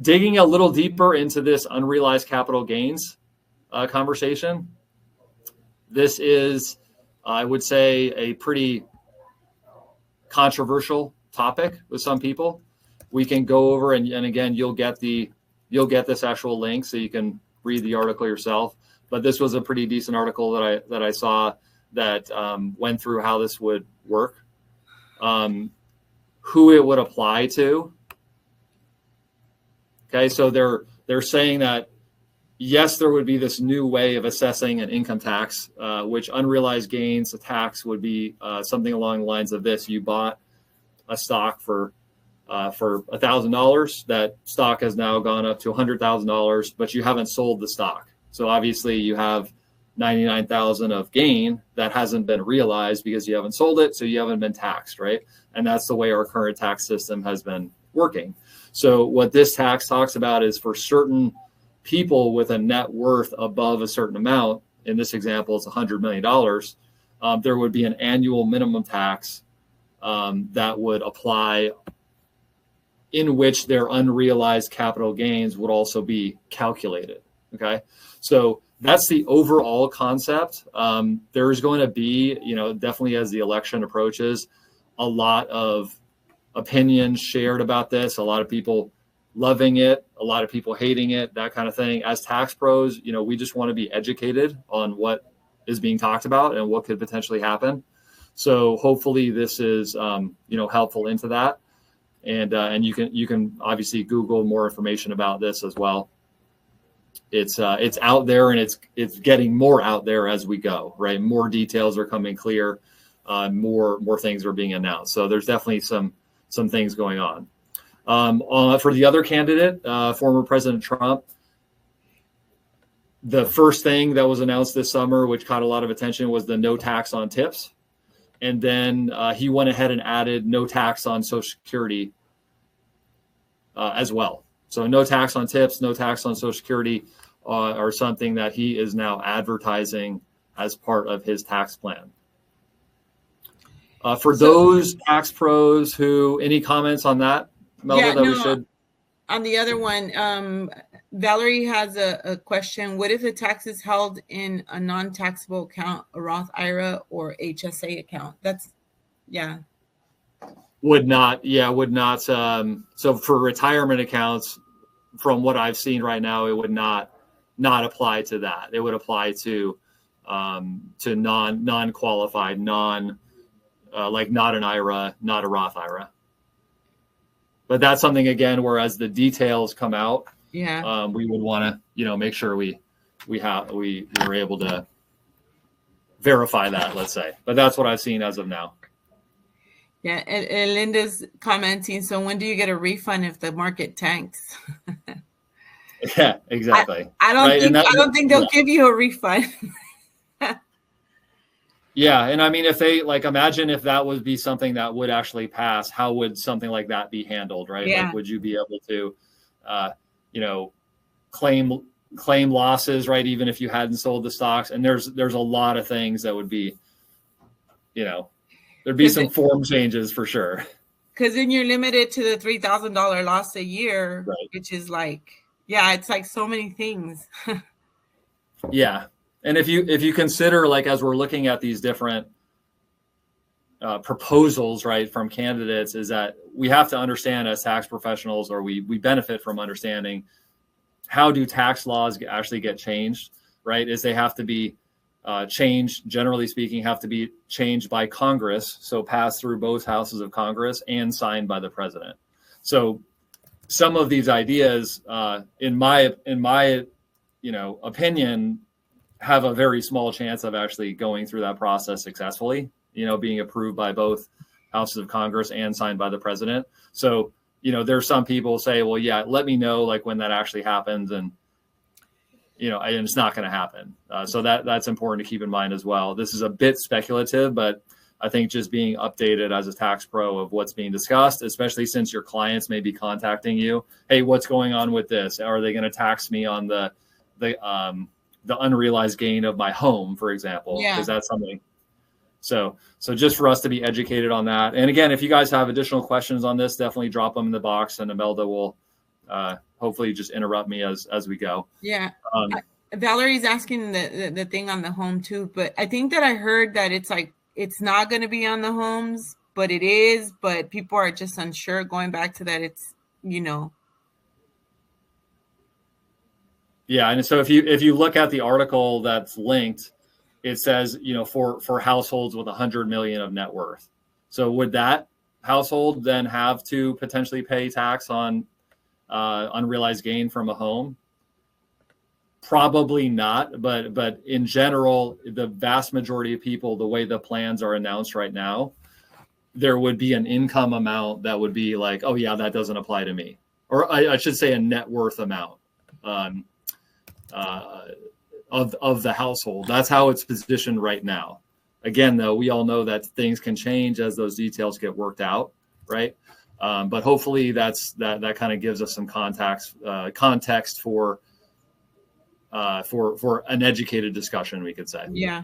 Digging a little deeper into this unrealized capital gains conversation, this is, I would say, a pretty controversial topic with some people. We can go over and again, you'll get this actual link so you can read the article yourself. But this was a pretty decent article that I saw that went through how this would work, who it would apply to. Okay, so they're saying that yes, there would be this new way of assessing an income tax, which unrealized gains tax would be something along the lines of this: you bought a stock for $1,000. That stock has now gone up to $100,000, but you haven't sold the stock. So obviously you have $99,000 of gain that hasn't been realized because you haven't sold it, so you haven't been taxed, right? And that's the way our current tax system has been working. So what this tax talks about is for certain people with a net worth above a certain amount, in this example, it's $100 million, there would be an annual minimum tax that would apply, in which their unrealized capital gains would also be calculated. Okay, so that's the overall concept. There's going to be, definitely as the election approaches, a lot of opinions shared about this, a lot of people loving it, a lot of people hating it, that kind of thing. As tax pros, we just want to be educated on what is being talked about and what could potentially happen. So hopefully this is, helpful into that. And you can obviously Google more information about this as well. It's out there, and it's getting more out there as we go, right? More details are coming clear, more things are being announced. So there's definitely some things going on. For the other candidate, former President Trump, the first thing that was announced this summer, which caught a lot of attention, was the no tax on tips. And then he went ahead and added no tax on Social Security as well. So no tax on tips, no tax on Social Security are something that he is now advertising as part of his tax plan. For those tax pros who, any comments on that, Melba, we should? On the other one, Valerie has a question. What if the tax is held in a non-taxable account, a Roth IRA or HSA account? Would not. So for retirement accounts, from what I've seen right now, it would not apply to that. It would apply to non-qualified, like not an IRA, not a Roth IRA. But that's something, again, where as the details come out, we would want to, make sure we were able to verify that, let's say. But that's what I've seen as of now. Yeah, and Linda's commenting, so when do you get a refund if the market tanks? Yeah, exactly. I don't think they'll give you a refund. Yeah, and I mean, if they imagine if that would be something that would actually pass, how would something like that be handled, right? Yeah. Like, would you be able to, claim losses, right? Even if you hadn't sold the stocks, and there's a lot of things that would be, there'd be some form changes for sure. Because then you're limited to the $3,000 loss a year, right? Which is it's like so many things. Yeah. And if you consider, as we're looking at these different proposals, right, from candidates, is that we have to understand as tax professionals, or we benefit from understanding, how do tax laws actually get changed, right? Is they have to be changed, generally speaking, have to be changed by Congress, so passed through both houses of Congress and signed by the president. So some of these ideas, in my opinion, have a very small chance of actually going through that process successfully, being approved by both houses of Congress and signed by the president. So, there's some people say, well, yeah, let me know when that actually happens. And, and it's not going to happen. So that's important to keep in mind as well. This is a bit speculative, but I think just being updated as a tax pro of what's being discussed, especially since your clients may be contacting you. Hey, what's going on with this? Are they going to tax me on the unrealized gain of my home, for example? Yeah. Is that something? So just for us to be educated on that. And again, if you guys have additional questions on this, definitely drop them in the box, and Imelda will hopefully just interrupt me as we go. Yeah. Valerie's asking the thing on the home too, but I think that I heard that it's like, it's not going to be on the homes, but it is, but people are just unsure, going back to that. It's, Yeah. And so if you look at the article that's linked, it says, for households with 100 million of net worth. So would that household then have to potentially pay tax on unrealized gain from a home? Probably not, but in general, the vast majority of people, the way the plans are announced right now, there would be an income amount that would be like, oh yeah, that doesn't apply to me, or I should say a net worth amount of the household. That's how it's positioned right now. Again, though, we all know that things can change as those details get worked out, right? But hopefully that kind of gives us some context for an educated discussion, we could say. Yeah.